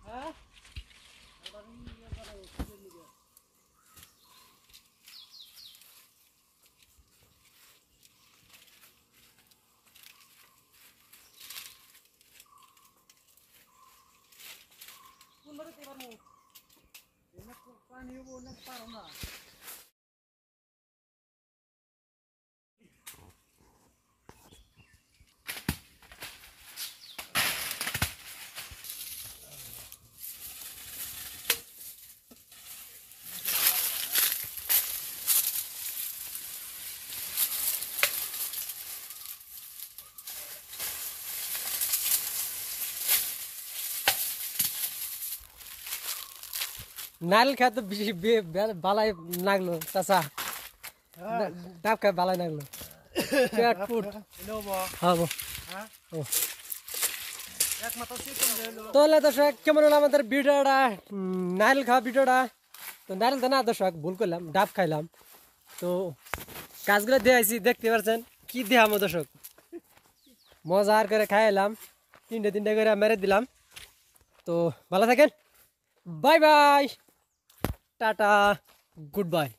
হ্যাঁ পানি পারো না নারকেল খায় তো বেশি বালাই লাগলো চাচা ডাব খায় বালাই লাগলো পেট ফুট হবো তাহলে দর্শক কেমন হলো আমাদের ভিডিওটা নারকেল খাওয়া ভিডিওটা তো নারকেল তো না দর্শক ভুল করলাম ডাব খাইলাম তো কাজগুলো দিয়েছি দেখতে পাচ্ছেন কি দেখাম দর্শক মজা আর করে খাইলাম তিনটে করে মেরে দিলাম তো ভালো থাকেন bye bye tata good bye